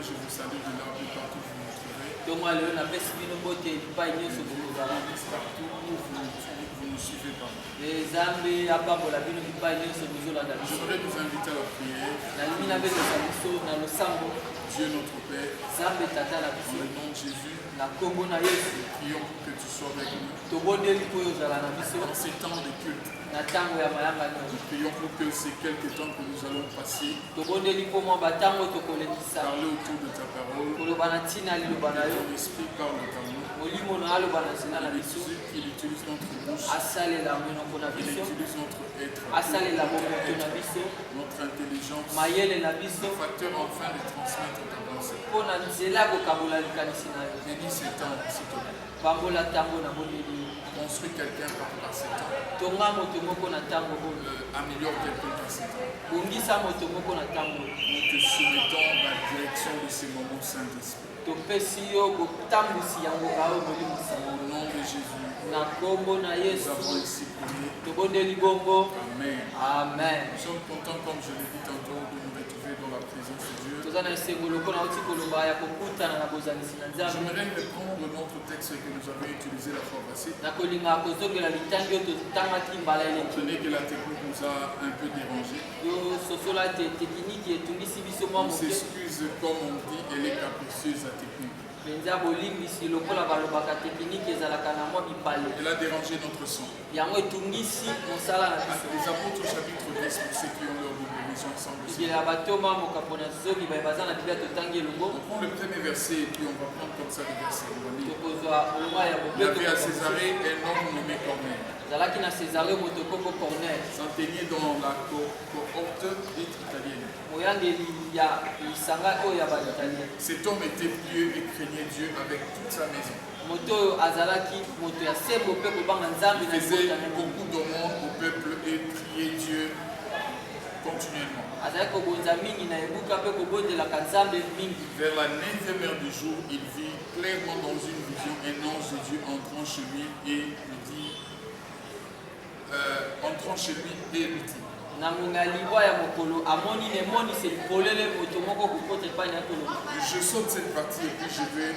je vous salue de là où partout vous me trouverez. Partout où vous nous suivez pas. J'aimerais vous inviter à la prière. Dieu notre Père, dans le nom de Jésus, prions pour que tu sois avec nous. Dans ces temps de culte, nous prions pour que ces quelques temps que nous allons passer, parler autour de ta parole, que ton esprit parle de ta main, qu'il utilise notre bouche, qu'il utilise notre être, notre intelligence, facteur enfin de transmettre ta pensée. Bénis ces temps, s'il te plaît. Construis quelqu'un par ces temps. Améliore quelqu'un par ces temps. Nous te soumettons la direction de ces moments Saint-Esprit. Au nom de Jésus, nous avons ainsi prié. Amen. Amen. Nous sommes contents, comme je l'ai dit tantôt, de nous retrouver dans la présence de Dieu. J'aimerais reprendre notre texte que nous avons utilisé la fois passée. Ce n'est que la technique nous a un peu dérangé. On s'excuse, comme on dit, elle est capricieuse la technique. Elle a dérangé notre son. Les apôtres chapitre 10, pour ceux qui ont leur révision ensemble aussi. On prend le premier verset et puis on va prendre comme ça le verset. Il y avait à Césarée un homme nommé Corneille. S'enseigner dans la cohorte dite italienne. Cet homme était pieux et craignait Dieu avec toute sa maison. Il faisait beaucoup d'aumônes au peuple et priait Dieu continuellement. Vers la 9e heure du jour, il vit clairement dans une vision un ange de Dieu entrant chez lui et lui dit je saute cette partie et puis je vais,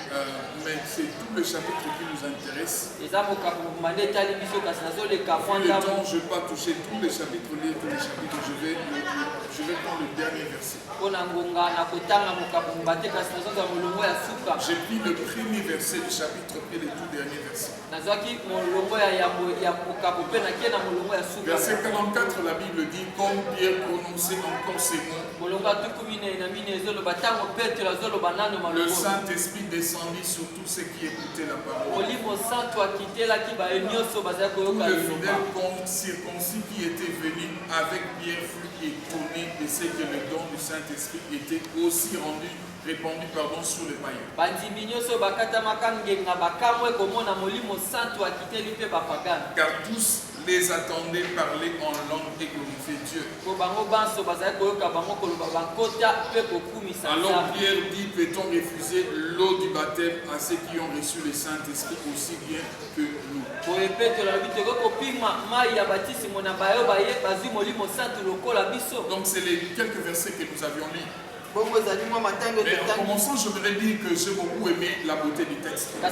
mais c'est tout le chapitre qui nous intéresse. Le temps, je ne vais pas toucher tous les chapitres, lire tous les chapitres, je vais prendre le dernier verset. J'ai pris le premier verset du chapitre et le tout dernier verset. Verset 44, la Bible dit, comme Pierre prononçait encore ces mots, le Saint-Esprit descendit sur tous ceux qui écoutaient la parole. Tout le fidèle circoncis qui était venu avec Pierre fut étonné de ce que le don du Saint-Esprit était aussi répandu sur les païens. Car tous les attendaient parler en langue et glorifier Dieu. Alors Pierre dit, peut-on refuser l'eau du baptême à ceux qui ont reçu le Saint-Esprit aussi bien que nous? Donc c'est les quelques versets que nous avions lus. Mais en commençant, je voudrais dire que j'ai beaucoup aimé la beauté du texte. La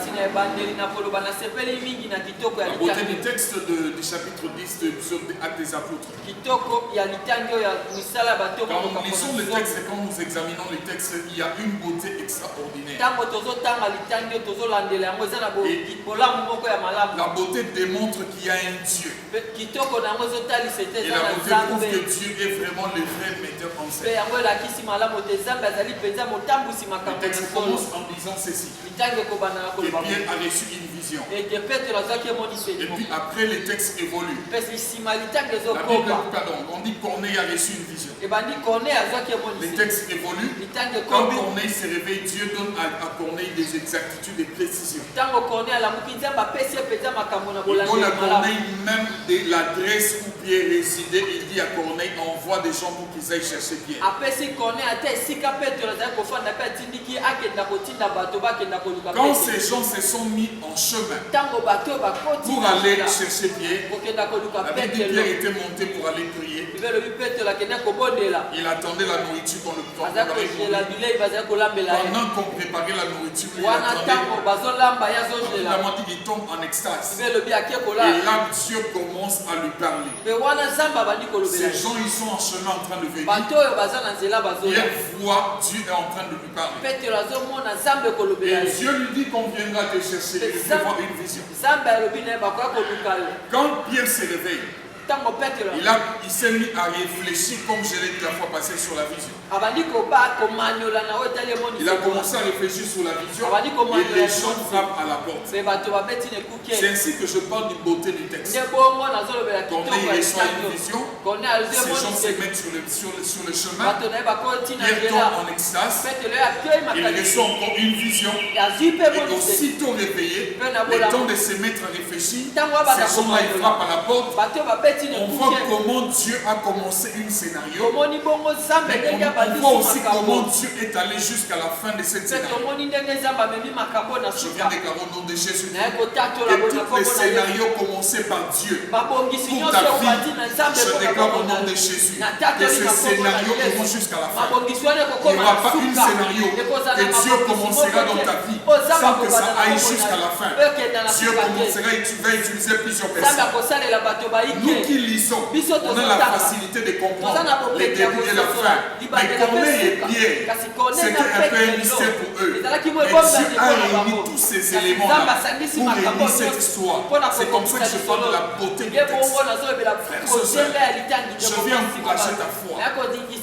beauté du texte du chapitre 10 de Actes des Apôtres. Quand nous lisons le texte et quand nous examinons le texte, il y a une beauté extraordinaire. La beauté démontre qu'il y a un Dieu. Et la beauté prouve que Dieu est vraiment le vrai metteur en scène. Le texte commence en disant ceci. Et Pierre a reçu une vision. Et puis après le texte évolue. La Bible, on dit Corneille a reçu une vision. Le texte évolue. Quand Corneille se réveille, Dieu donne à Corneille des exactitudes et précisions. Il donne à Corneille même de l'adresse où Pierre résidait, il dit à Corneille, envoie des gens pour qu'ils aillent chercher Pierre. Quand ces gens se sont mis en chemin pour aller chercher Pierre, la Bible dit Pierre était monté pour aller prier. Il attendait la nourriture qu'on le préparait. Pendant qu'on préparait la nourriture, il attendait. Il tombe en extase. Et là, Dieu commence à lui parler. Ces gens, ils sont en chemin en train de venir. Pierre voit Dieu est en train de lui parler. Et Dieu lui dit qu'on viendra te chercher. Il fait voir une vision. Quand Pierre s'est réveillé, il s'est mis à réfléchir comme je l'ai dit la fois passée sur la vision. Il a commencé à réfléchir sur la vision et les gens frappent à la porte. C'est ainsi que je parle du beauté du texte. Corneille reçoit une vision, ces gens se mettent sur le chemin, Pierre tombe en extase, il reçoit encore une vision et aussitôt réveillé, le temps de se mettre à réfléchir, ces gens-là ils frappent à la porte. On voit comment Dieu a commencé un scénario. On voit aussi comment Dieu est allé jusqu'à la fin de cette scénario. Je viens déclarer au nom de Jésus que tous les scénarios commencés par Dieu pour ta vie, je déclare au nom de Jésus que ces scénarios iront jusqu'à la fin. Il n'y aura pas un scénario que Dieu commencera dans ta vie sans que ça aille jusqu'à la fin. Dieu commencera et tu vas utiliser plusieurs personnes. Nous qui lisons, on a la facilité de comprendre les débuts et la fin. Mais Corneille et Pierre, c'était un peu un mystère pour eux. Mais Dieu a réuni tous ces éléments-là pour réunir cette histoire. C'est comme ça que je parle de la beauté du texte. Frères et sœurs, je viens encourager ta foi.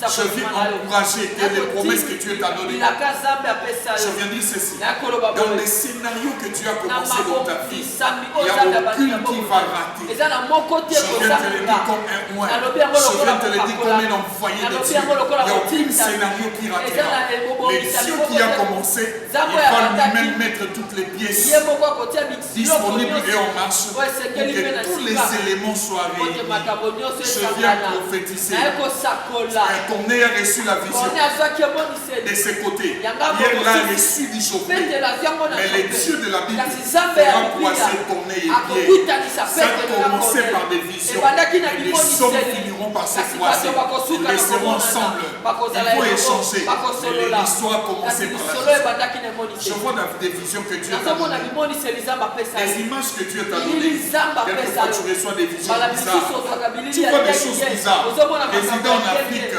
Je viens encourager les promesses que Dieu t'a données. Je viens dire ceci. Dans les scénarios que Dieu a commencé dans ta vie, il n'y a aucune qui va rater. Je viens te le dire comme un moine. Je viens te le dire comme un envoyé de Dieu. Il n'y a aucun scénario qui ratera. Les Dieu qui a commencé, il va lui-même mettre toutes les pièces disponibles et en marche pour que tous les éléments soient réunis. Je viens prophétiser. Corneille a reçu la vision de ses côtés. Pierre l'a reçu du chauffeur. Mais les dieux de la Bible fera croiser Corneille et Pierre. Ça a commencé par des visions. Et les hommes finiront par se croiser. Ils resteront ensemble. Ils vont échanger. Mais l'histoire a commencé par la vision. Je vois des visions que Dieu t'a données. Les images que Dieu t'a données. Quelquefois tu reçois des visions bizarres. Tu vois des choses bizarres. Résident en Afrique,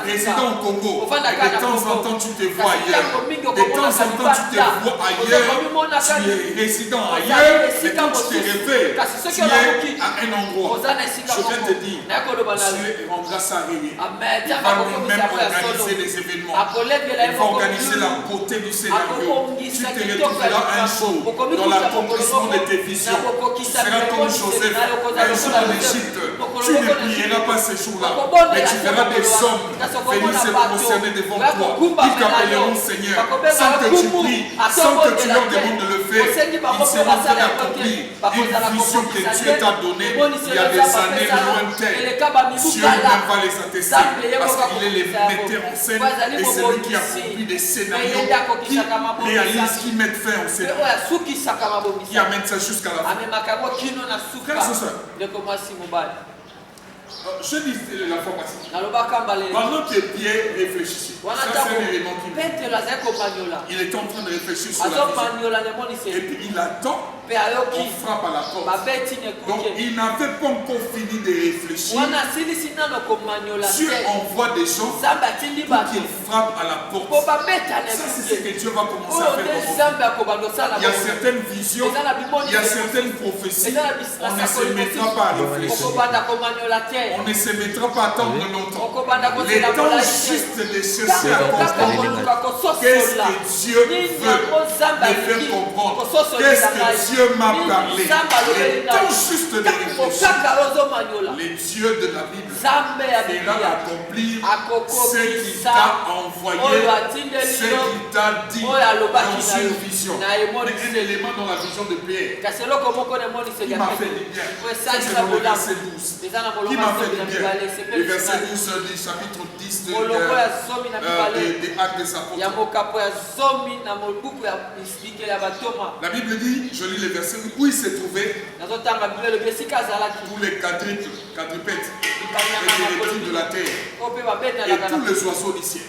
résident au Congo. Et de temps en temps tu te vois ailleurs. De temps en temps tu te vois ailleurs. Tu es résident ailleurs. Et quand tu te réveilles, tu es à un endroit. Je viens te dire, Dieu rendra ça réel. Il va lui-même organiser les événements. Il va organiser la beauté du scénario. Tu te retrouveras un jour dans l'accomplissement de tes visions. Tu seras comme Joseph, un jour en Égypte. Tu ne prieras pas ces jours-là, mais tu verras des hommes venir se prosterner devant toi. Ils t'appelleront Seigneur, sans que tu pries, sans que tu leur demandes de le faire. Ils seront prêts à accomplir une vision que Dieu t'a donnée il y a des années lointaines. Dieu même va les attester parce qu'il est le metteur en scène et celui qui accomplit des scénarios qui réalise, qui met fin au scénario, qui amène ça jusqu'à la fin. Frères et sœurs, je disais la fois passée, pendant que Pierre réfléchissait, ça c'est un élément qui il est en train de réfléchir sur la vision. Et puis il attend, on frappe à la porte. Donc il n'avait pas encore fini de réfléchir. Dieu envoie des gens pour qu'ils frappent à la porte. Ça c'est ce que Dieu va commencer à faire. Il y a certaines visions, il y a certaines prophéties. On ne se mettra pas à réfléchir. On ne se mettra pas à attendre longtemps. Les temps juste de chercher à comprendre qu'est-ce que Dieu veut me faire comprendre. Qu'est-ce que Dieu Dieu m'a parlé, les temps justes de réfléchir, les dieux de la Bible fera accomplir ce qu'il t'a envoyé, ce qu'il t'a dit dans une vision. Un élément dans la vision de Pierre qui m'a fait du bien. C'est dans le verset 12. Qui m'a fait du bien. Le verset 12 du chapitre 10 des Actes des Apôtres. La Bible dit, je lis le verset où il s'est trouvé tous les quadrupèdes de la terre et tous les oiseaux du ciel.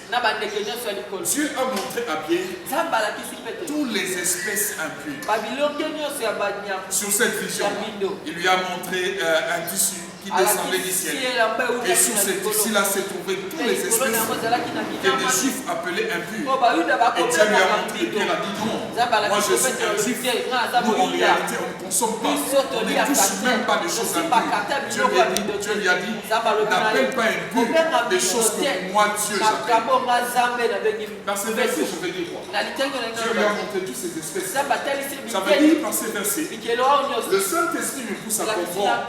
Dieu a montré à Pierre toutes les espèces impures. Sur cette vision, il lui a montré un tissu qui descendait du ciel. Et sur ce tissu-là se trouvaient toutes les espèces que des juifs appelaient impurs. Et Dieu lui a montré, Pierre a dit non, moi je suis un juif. Nous en réalité on ne consomme pas, on ne touche même pas des choses impures. Dieu lui a dit, n'appelle pas impur des choses que moi Dieu j'appelle. Dans ce verset je vais dire quoi? Dieu lui a montré toutes ces espèces. Ça veut dire par ces versets, le Saint-Esprit me pousse à comprendre.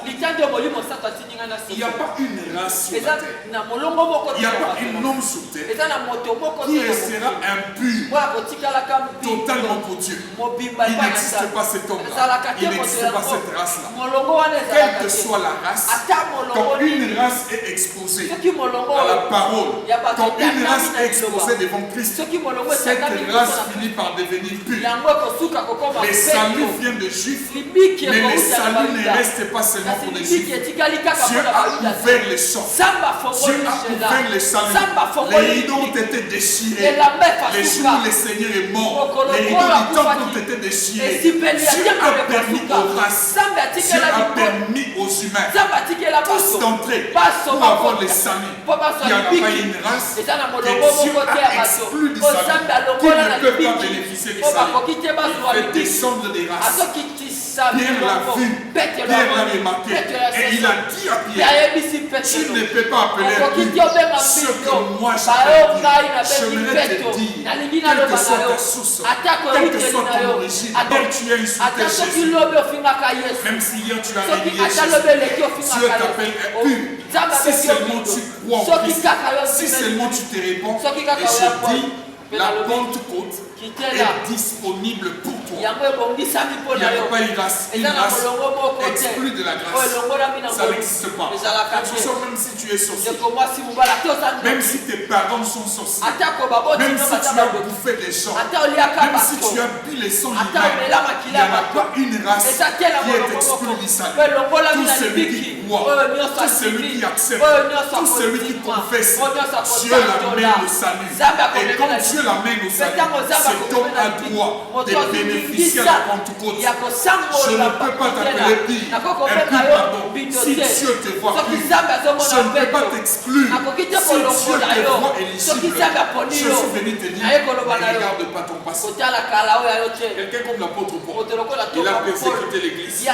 Il n'y a pas une race sur la terre. Il n'y a pas un homme sur terre qui restera impur totalement pour Dieu. Il n'existe pas cet homme-là. Il n'existe pas cette race-là. Quelle que soit la race, quand une race est exposée à la parole, quand une race est exposée devant Christ, cette race finit par devenir pure. Les saluts viennent de Juifs, mais les saluts ne restent pas seulement pour les Juifs. Dieu a ouvert les champs. Dieu a ouvert les saluts. Les rideaux ont été déchirés. Les jours où le Seigneur est mort, les rideaux du temple ont été déchirés. Dieu a permis aux races, Dieu a permis aux humains, tous d'entrer pour avoir les saluts. Il n'y a pas une race que Dieu a exclu du salut, qui ne peut pas bénéficier du salut. Il fait descendre des races. Pierre l'a vu, Pierre l'a remarqué, et il a dit à Pierre, tu ne peux pas appeler ce que moi j'aimerais te dire, quelle que soit ta source, quelle que soit ton origine, dont tu es issu de Jésus, même si hier tu as renié Jésus, Dieu t'appelle impur. Si seulement tu crois en Christ, si seulement tu te réponds, et je dis, la Pentecôte est disponible pour toi. Il n'y a pas une race exclue de la grâce. Ça n'existe pas. Même si tu es sorcier, même si tes parents sont sorciers, même si tu as bouffé des gens, même si tu as bu les sangs humains, il n'y en a pas une race qui est exclue du salut. Tout celui qui croit, tout celui qui accepte, tout celui qui confesse, Dieu l'amène au salut. Et quand Dieu l'amène au salut, cet homme a droit de bénéficier à la Pentecôte. Je ne peux pas t'appeler pire, pardon. Si Dieu te voit pire, je ne peux pas t'exclure. Si Dieu te voit éligible, je suis venu te dire, ne regarde pas ton passé. Quelqu'un comme l'apôtre Paul, il a persécuté l'église, il a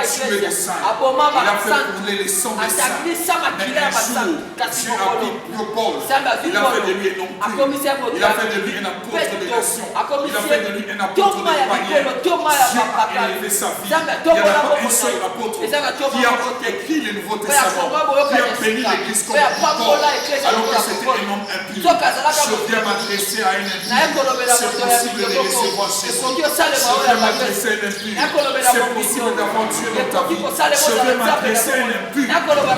tué des saints, il a fait brûler les sangs des saints. Mais un jour, Dieu a pris Paul, il a fait de lui un homme pur, il a fait de lui un apôtre de nation, il a fait de lui un apôtre de païen. Dieu a élevé sa vie. Il n'y en a pas un seul apôtre qui a écrit le Nouveau Testament, qui a béni l'église comme Paul, alors que c'était un homme impur. Je viens m'adresser à un impur. C'est possible de recevoir Jésus. Je viens m'adresser à un impur. C'est possible d'avoir Dieu dans ta vie. Je viens m'adresser à un impur.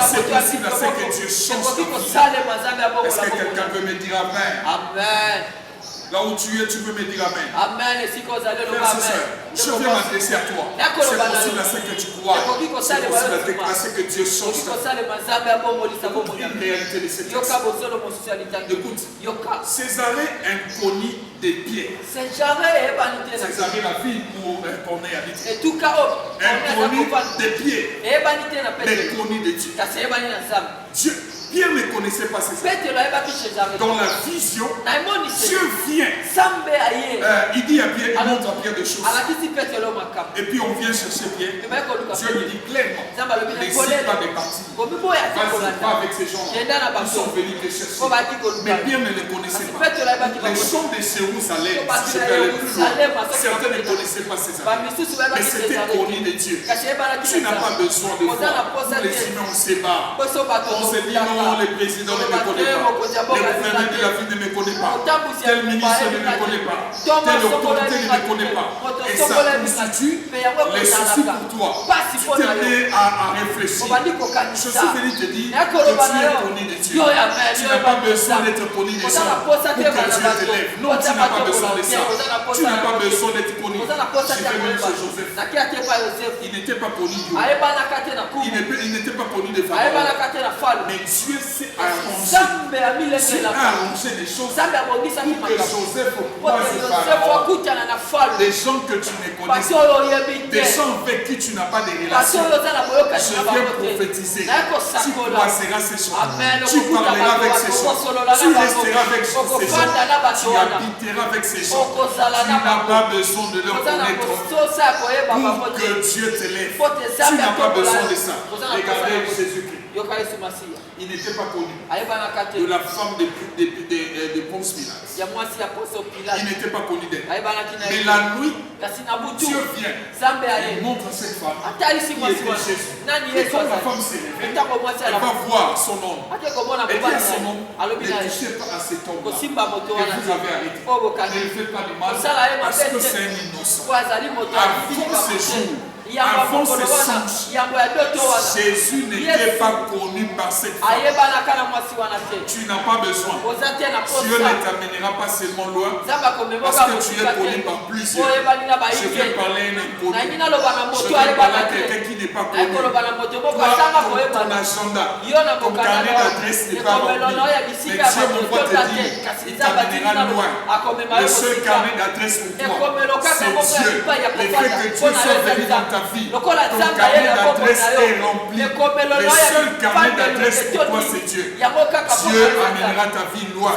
C'est possible à ce que Dieu change ta vie. Est-ce que quelqu'un peut me dire Amen? Amen. Là où tu es, tu peux me dire Amen. Amen. Frères et sœurs, je viens m'adresser à toi. C'est possible à ce que tu crois. C'est possible à ce que Dieu change ta vie. Une réalité de cette texte. Écoute, Césarée inconnue des pieds. Césarée, la ville où Corneille habite. Inconnue des pieds, mais connue de Dieu. Dieu Pierre ne connaissait pas ces hommes. Dans la vision, Dieu vient. Il dit à Pierre, il montre à Pierre des choses. Et puis on vient chercher Pierre. Dieu lui dit clairement, n'hésite pas de partir. Vas-y, pas avec ces gens. Ils sont venus te chercher. Mais Pierre ne les connaissait pas. Les gens de Jérusalem, si je peux aller plus loin, certains ne connaissaient pas ces hommes. Mais c'était connu de Dieu. Tu n'as pas besoin de voir. Tous les humains, on se bat. On se dit non, le président ne me connaît pas. Le gouverneur de la ville ne me connaît pas. Tel ministre ne me connaît pas. Telle autorité ne me connaît pas. Et ça constitue les soucis pour toi. Tu t'es mis à réfléchir. Je suis venu te dire que tu es connu de Dieu. Tu n'as pas besoin d'être connu des gens pour que Dieu te lève. Non, tu n'as pas besoin de ça. Tu n'as pas besoin d'être connu. Je vais même chez Joseph. Il n'était pas connu de Dieu. Il n'était pas connu de Pharaon. Mais Dieu s'est arrangé des choses pour que Joseph croise Pharaon. Des gens que tu ne connais pas. Des gens avec qui tu n'as pas de relation. Je viens prophétiser. Tu croiseras ces choses. Tu parleras avec ces choses. Tu resteras avec ces gens. Tu habiteras avec ces gens. Tu n'as pas besoin de leur connaître pour que Dieu te lève. Tu n'as pas besoin de ça. Regardez Jésus-Christ. Il n'était pas connu de la femme de Ponce Pilate. Il n'était pas connu d'elle. Mais la nuit, Dieu vient. Il montre à cette femme qui était Jésus. Et quand la femme s'est réveillée, elle va voir son homme. Elle dit à son homme, ne touchez pas à cet homme-là que vous avez arrêté. Ne lui faites pas de mal parce que c'est un innocent. Avant ces jours, avant ces songes, Jésus n'était pas connu par cette femme. Tu n'as pas besoin. Dieu ne t'amènera pas seulement loin parce que tu es connu par plusieurs. Je vais parler à un inconnu. Je vais parler à quelqu'un qui n'est pas connu. Toi, ton agenda, ton carnet d'adresse n'est pas rempli. Mais Dieu m'envoie te dire, il t'amènera loin. Le seul carnet d'adresse pour toi, c'est Dieu. Le fait que Dieu soit venu dans ta vie, ton carnet d'adresse est rempli. Le seul carnet d'adresse pour toi, c'est Dieu. Dieu amènera ta vie loin.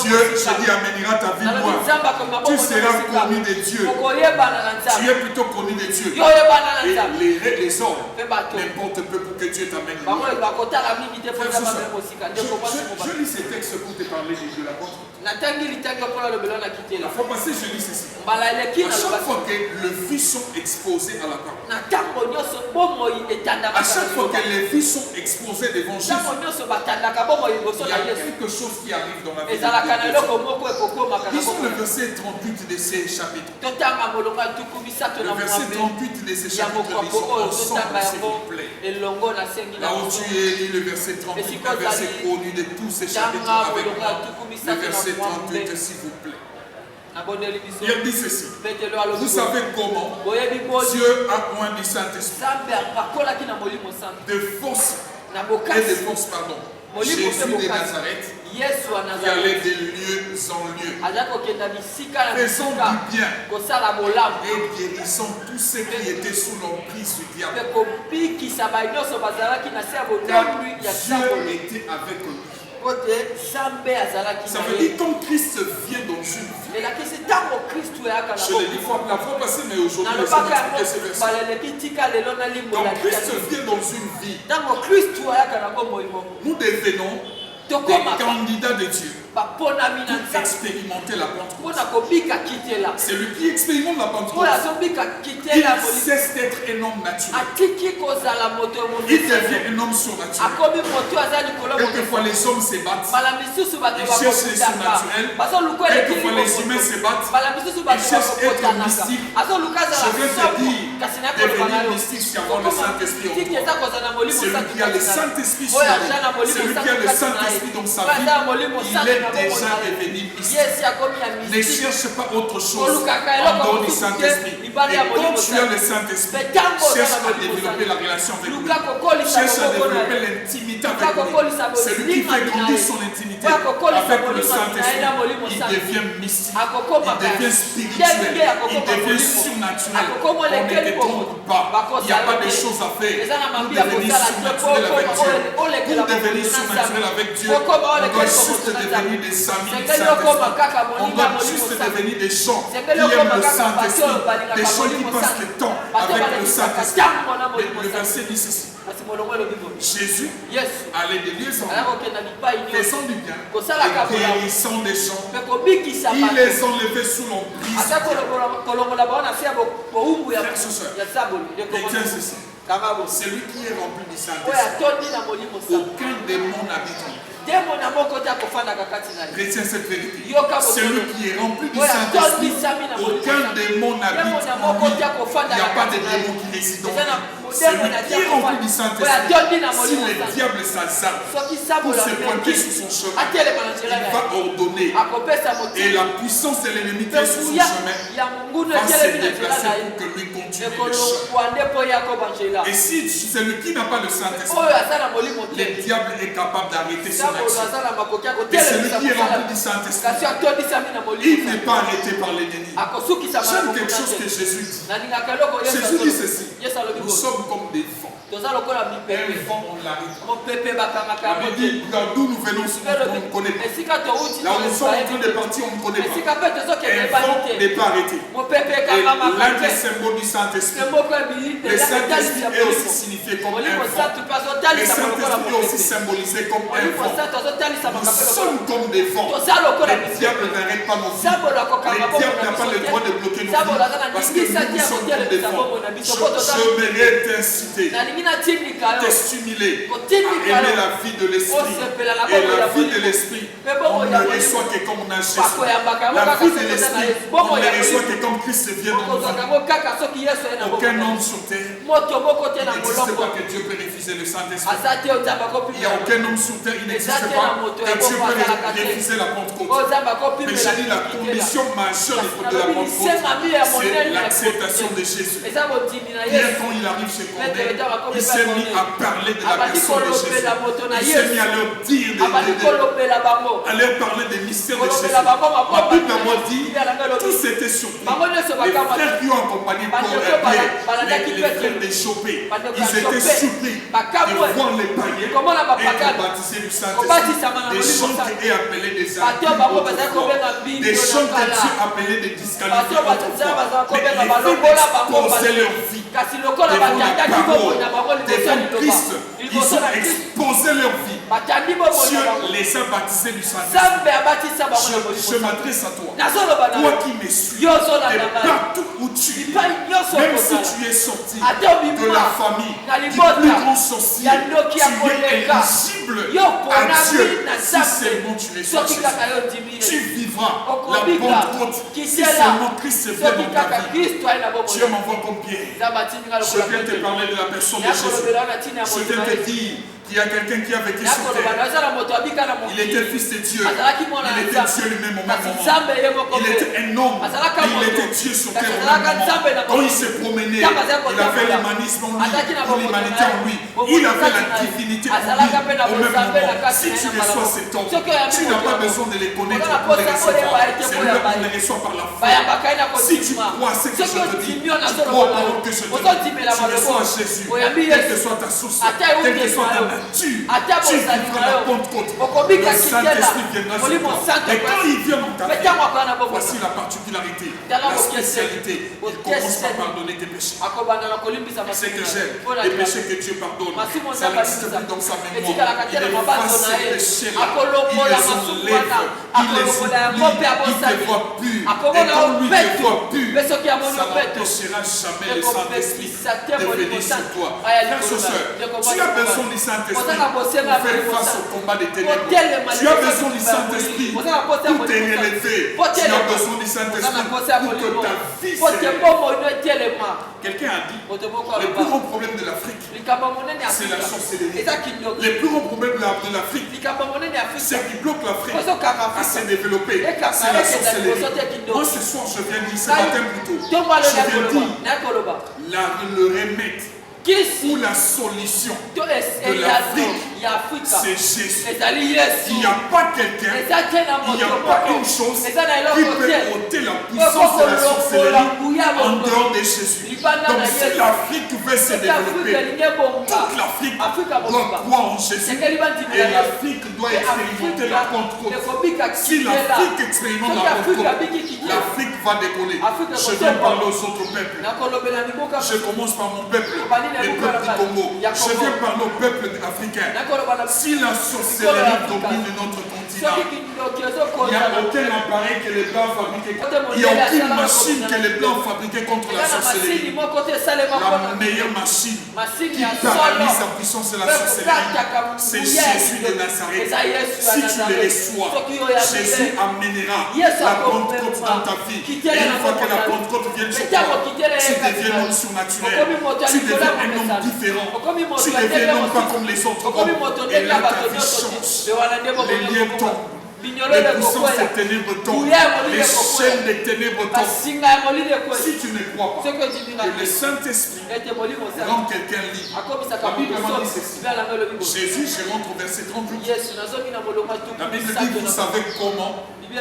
Dieu, je dis, amènera ta vie loin. Tu seras connu de Dieu. Tu es plutôt connu de Dieu. Et les hommes n'importe peu pour que Dieu t'amène loin. Je lis ces textes pour te parler de l'apôtre. La fois passée, je lis ceci. À chaque fois que les vies sont exposées à la parole, à chaque fois que les vies sont exposées devant Jésus, il y a quelque chose qui arrive dans la vie de Dieu. Lisons le verset 38 de ces chapitres. Le verset 38 de ces chapitres, lisons ensemble, s'il vous plaît. Là où tu es, lis le verset 38, un verset connu de tous ces chapitres avec moi. Le verset 38, s'il vous plaît. Il dit ceci. Vous savez comment Dieu a oint du Saint-Esprit de force pardon. Jésus de Nazareth qui allait de lieu en lieu, faisant du bien et guérissant tous ceux qui étaient sous l'emprise du diable. Car Dieu était avec eux. Ça veut dire quand Christ vient dans une vie. Je l'ai dit la fois passée, mais aujourd'hui, je vais expliquer ce verset. Quand Christ vient dans une vie, nous devenons des candidats de Dieu pour expérimenter la Pentecôte. Celui qui expérimente la Pentecôte, il cesse d'être un homme naturel. Il devient un homme surnaturel. Quelquefois les hommes se battent, ils cherchent les surnaturels. Quelquefois les humains se battent, ils cherchent à être mystiques. Je vais te dire, devenir mystique, c'est avoir le Saint-Esprit en toi. Celui qui a le Saint-Esprit sur lui, celui qui a le Saint-Esprit dans sa vie, il est déjà devenu mystique. Ne cherche pas autre chose en dehors du Saint-Esprit. Et quand tu as le Saint-Esprit, cherche à développer la relation avec lui. Cherche à développer l'intimité avec lui. Celui qui fait grandir son intimité connectivité avec le Saint-Esprit, il devient mystique, il devient spirituel, il devient surnaturel. On ne te trompe pas. Il n'y a pas de choses à faire pour devenir surnaturel avec Dieu. Pour devenir surnaturel avec Dieu, on doit juste devenir des amis du Saint-Esprit. On doit juste devenir des gens qui aiment le Saint-Esprit, des gens qui passent le temps avec le Saint-Esprit. Le verset dit ceci. Jésus allait de lieu en lieu, faisant du bien et guérissant des gens. Il les enlevait sous l'emprise. Frères et sœurs, retiens ceci. Celui qui est rempli du Saint-Esprit, aucun démon n'habite en lui. Retiens cette vérité. Celui qui est rempli du Saint-Esprit, aucun démon n'habite en lui. Il n'y a pas de démon qui réside en lui. Celui qui est rempli du Saint-Esprit, si le diable s'azarde pour se pointer sur son chemin, il va ordonner. Et la puissance de l'ennemi qui est sur son chemin va se déplacer pour que lui continue le chemin. Et si celui qui n'a pas le Saint-Esprit, le diable est capable d'arrêter son action. Et celui qui est rempli du Saint-Esprit, il n'est pas arrêté par l'ennemi. J'aime quelque chose que Jésus dit. Jésus dit ceci. Nous sommes comme des vents. Un vent, on l'arrête. La Bible dit, d'où nous venons, on ne connaît pas. Là où nous sommes en train de partir, on ne connaît pas. Un vent n'est pas arrêté. Et l'un des symboles du Saint-Esprit, le Saint-Esprit est aussi signifié comme un vent. Le Saint-Esprit est aussi symbolisé comme un vent. Nous sommes comme des vents. Le diable n'arrête pas nos vies. Le diable n'a pas le droit de bloquer nos vies. Parce que nous sommes comme des vents. Je mérite t'inciter, te stimuler à aimer la vie de l'esprit. Et la vie de l'esprit, on ne reçoit que comme on a Jésus. La vie de l'esprit, on ne reçoit que comme Christ vient dans nos vies. Aucun homme sur terre, il n'existe pas que Dieu peut refuser le Saint-Esprit. Il n'y a aucun homme sur terre, il n'existe pas que Dieu peut refuser la Pentecôte. Mais j'ai dit la condition majeure de la Pentecôte, c'est l'acceptation de Jésus. Pierre, quand il arrive chez Corneille, il s'est mis à parler de la personne de Jésus. Il s'est mis à leur dire, à leur parler des mystères de Jésus. La Bible dit, tous étaient surpris. Les frères qui ont accompagné Pierre, les frères des Chopés, ils étaient surpris de voir les païens être baptisés du Saint-Esprit. Des gens qui étaient appelés des amis, des gens que Dieu appelait des disqualifiés autrefois. Mais les frères exposaient leur vie devant la parole, devant Christ. Ils ont exposé leur vie. Dieu les a baptisés du Saint-Esprit. Je m'adresse à toi. Toi qui me suis, et partout où tu es, même si tu es sorti de la famille du plus grand sorcier, tu es éligible à Dieu. Si seulement tu es sorti, tu vivras la Pentecôte. Si seulement Christ vient dans ta vie. Dieu m'envoie comme Pierre. Je viens te parler de la personne de Jésus. Je viens te dire qu'il y a quelqu'un qui a vécu sur terre. Il était fils de Dieu. Il était Dieu lui-même au même moment. Il était un homme. Et il était Dieu sur terre au même moment. Quand il se promenait, il avait l'humanisme en lui, l'humanité en lui. Il avait la divinité en lui au même moment. Si tu reçois cet homme, tu n'as pas besoin de les connaître pour les recevoir. C'est lui qu'on les reçoit par la foi. Si tu crois ce que je te dis, tu crois au parole que je te dis, tu reçois Jésus. Quelle que soit ta source, quelle que soit ta nature, tu vivras la Pentecôte. Le Saint-Esprit viendra sur toi. Et quand il vient dans ta vie, voici la particularité, la spécialité. Il commence par pardonner tes péchés. C'est que j'aime. Les péchés que Dieu pardonne, ça n'existe plus dans sa mémoire. Il efface ces péchés-là. Il les enlève. Il les oublie. Il te voit pur. Et quand lui te voit pur, ça n'empêchera jamais le Saint-Esprit de venir sur toi. Frères et sœurs, tu as besoin du Saint-Esprit pour faire face au combat des ténèbres. Tu as besoin du Saint-Esprit pour te relever. Tu as besoin du Saint-Esprit pour que ta vie s'élève. Quelqu'un a dit, le plus grand problème de l'Afrique, c'est la sorcellerie. Le plus grand problème de l'Afrique, c'est qui bloque l'Afrique à se développer, c'est la sorcellerie. Moi ce soir, je viens dire, ce matin plutôt, je viens dire, le remède ou la solution de l'Afrique c'est Jésus. Il n'y a pas quelqu'un, il n'y a pas une chose qui peut ôter la puissance de la sorcellerie en dehors de Jésus. Donc si l'Afrique veut se développer, toute l'Afrique doit croire en Jésus et l'Afrique doit expérimenter la Pentecôte. Si l'Afrique expérimente la Pentecôte, l'Afrique va décoller. Je viens parler aux autres peuples. Je commence par mon peuple, le peuple du Congo. Je viens parler au peuple africain. Si la sorcellerie domine notre continent, il n'y a aucun appareil que les Blancs fabriquent. Il n'y a aucune machine que les Blancs fabriquent contre la sorcellerie. La meilleure machine qui paralyse la puissance de la sorcellerie, c'est Jésus de Nazareth. Si tu le reçois, Jésus amènera la Pentecôte dans ta vie. Et une fois que la Pentecôte vient sur toi, tu deviens un homme surnaturel. Tu deviens un homme différent. Tu deviens non pas comme les autres hommes. Et là, ta vie change. Les liens tombent. Les puissances des ténèbres tombent. Les chaînes des ténèbres tombent. Si tu ne crois pas que le Saint-Esprit rend quelqu'un libre, la Bible dit ceci. Jésus, je rentre au verset 38. La Bible dit, vous savez comment Dieu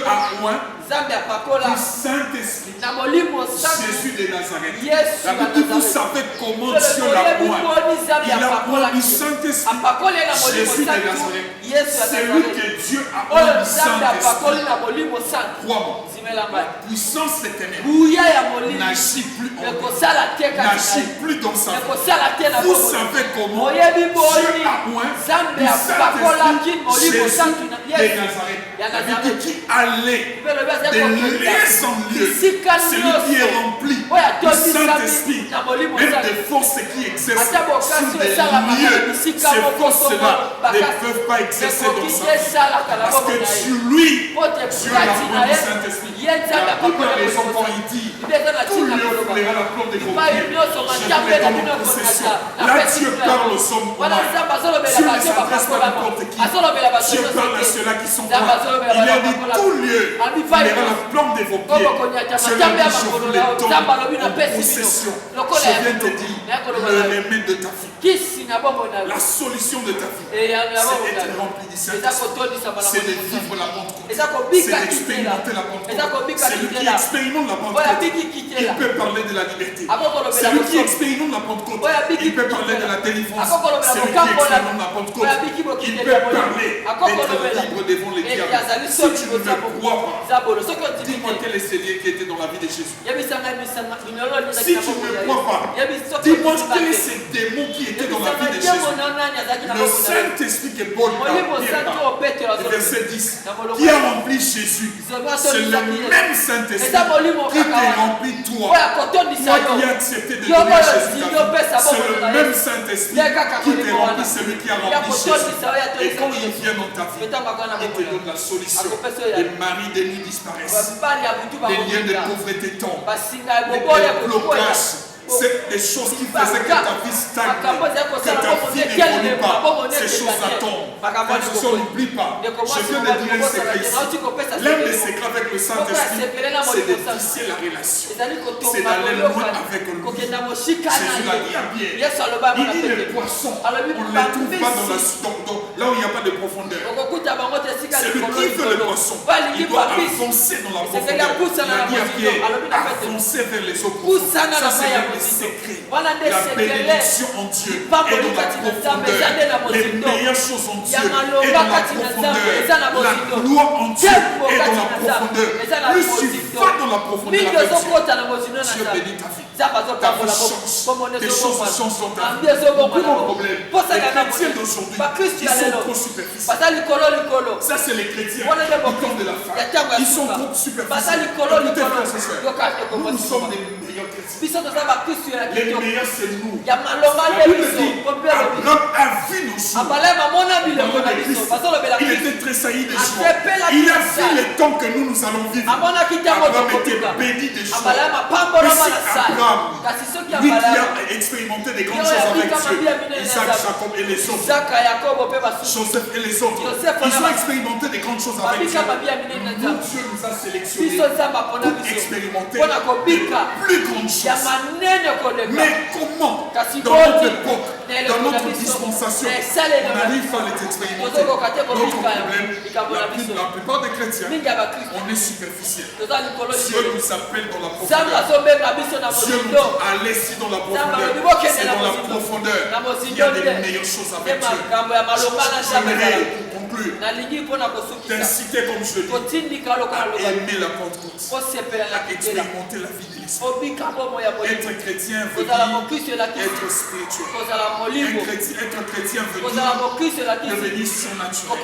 a oint du Saint-Esprit Jésus de Nazareth. La Bible dit, vous savez comment Dieu l'a oint. Il a oint du Saint-Esprit Jésus de Nazareth. C'est lui que Dieu a oint du Saint-Esprit. Crois-moi. La puissance des ténèbres n'agit plus en lui, n'agit plus dans sa vie. Vous savez comment Dieu a oint du Saint-Esprit Jésus de Nazareth. La Bible qui allait de lieu en lieu, celui qui est rempli du Saint-Esprit, même des forces qui exercent sur des lieux, ces forces-là ne peuvent pas exercer dans sa vie. Parce que sur lui, Dieu l'a oint du Saint-Esprit. La Bible a raison quand il dit tout lieu flaira la plante des pompiers. Je vais dans mon possession. Là, Dieu parle aux hommes humains. Dieu ne s'adresse pas à n'importe qui. Dieu parle à ceux-là qui sont humains. Il a dit tout lieu flaira la plante de vos pieds. Dieu a dit je vous les donne en possession. Je viens te dire le remède de ta vie. La solution de ta vie, c'est d'être rempli du Saint-Esprit. C'est de vivre la Pentecôte. C'est d'expérimenter la Pentecôte. Celui qui expérimente la Pentecôte, il peut parler de la liberté. Celui qui expérimente la Pentecôte, il peut parler de la délivrance. Celui qui expérimente la Pentecôte, il peut parler d'être libre devant les diables. Si tu ne me crois pas, dis-moi quel est celui qui était dans la vie de Jésus. Si tu ne me crois pas, dis-moi quel est ce démon qui était dans la vie de Jésus. Le Saint-Esprit que Paul parle, verset 10, qui a rempli Jésus, c'est le même Saint-Esprit qui t'a rempli toi. Toi qui as accepté de donner Jésus, c'est le même Saint-Esprit qui t'a rempli, celui qui a rempli Jésus. Et quand il vient dans ta vie, il te donne la solution. Les maris des nuits disparaissent. Les liens de pauvreté tombent. Les blocages. C'est des choses qui faisaient que ta vie stagne, que ta vie n'évolue pas. Ces choses tombent. On n'oublie pas. Je viens de dire un secret ici. L'un des secrets avec le Saint-Esprit, c'est de tisser la relation. C'est d'aller loin avec lui. Jésus l'a dit à Pierre. Il dit les poissons, on ne les trouve pas là où il n'y a pas de profondeur. Celui qui veut le poisson, il doit avancer dans la profondeur. Il a dit à Pierre, avancer vers les eaux profondes. Ça, c'est secret. La bénédiction en Dieu est dans la profondeur. Les meilleures choses en Dieu est dans la profondeur. La gloire en Dieu est dans la profondeur. Plus tu vas dans la profondeur avec Dieu, Dieu bénit ta vie. Ta vie change. Des choses changent dans ta vie. Beaucoup de problèmes. Les chrétiens d'aujourd'hui, ils sont trop superficiels. Ça, c'est les chrétiens qui tombent de la femme. Ils sont trop superficiels. Écoutez, frères et sœurs, nous sommes des meilleurs chrétiens. Les meilleurs, c'est nous. La Bible dit, Abraham a vu nos jours. Il était tressailli de joie. Il a vu les temps que nous allons vivre. Abraham était béni de joie. Mais si Abraham, lui qui a expérimenté des grandes choses avec Dieu, Isaac, Jacob et les autres, Joseph et les autres, ils ont expérimenté des grandes choses avec Dieu. Nous, Dieu nous a sélectionnés pour expérimenter de plus grandes choses choses. Mais comment, dans notre époque, dans notre dispensation, on arrive à les expérimenter? Notre problème, la plupart des chrétiens, on est superficiel. Dieu nous appelle dans la profondeur. Dieu nous dit, allez-y dans la profondeur. C'est dans la profondeur qu'il y a des meilleures choses avec Dieu. J'aimerais, pour conclure, t'inciter, comme je dis, à aimer la Pentecôte, à expérimenter la vie de l'Esprit. Être chrétien veut dire être spirituel. Être chrétien veut dire devenir surnaturel.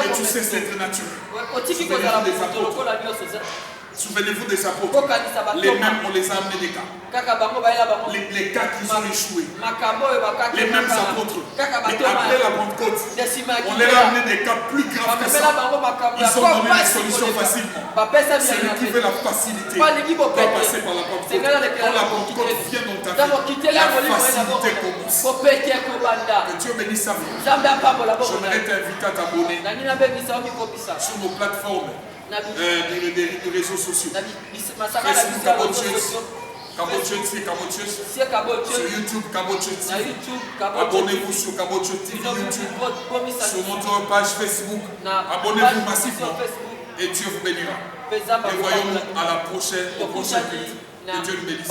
Et tu sais, c'est être naturel. Souvenez-vous des apôtres. Les mêmes, on les a amenés des cas. Les cas qui ont échoué. Les mêmes apôtres. Et après la Pentecôte, on les a amenés des cas plus graves que ça. Ils ont donné des solutions facilement. Celui qui veut la facilité doit passer par la Pentecôte. Quand la Pentecôte vient dans ta vie, la facilité commence. Que Dieu bénisse sa vie. J'aimerais t'inviter à t'abonner sur nos plateformes. Des réseaux sociaux. Facebook Kabotchets, sur YouTube Kabotchets. Abonnez-vous sur Kabotchets TV YouTube, sur notre page Facebook. Abonnez-vous massivement et Dieu vous bénira. Et voyons-nous à la prochaine, au prochain culte. Que Dieu nous bénisse.